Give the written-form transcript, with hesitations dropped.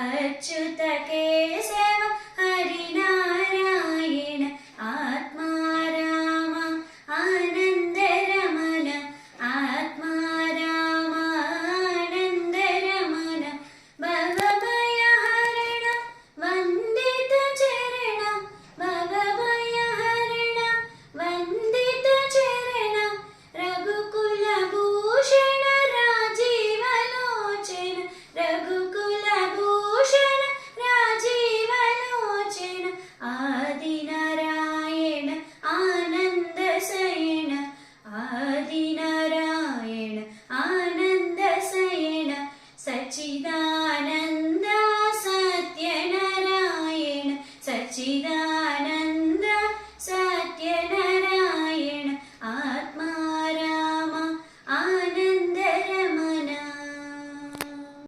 अच्युत केशव हरिनारायण आत्मा राम आनंद रमण आत्मा राम आनंद रमण भवभयहरण वंदित चरण भवभयहरण वंदित चरण रघुकुल भूषण राजीव लोचन रघुकुल भूषण राजीव लोचन आदि नारायण आनंद शयन आदि नारायण आनंद शयन सच्चिदानंद सत्य नारायण सच्चिदानंद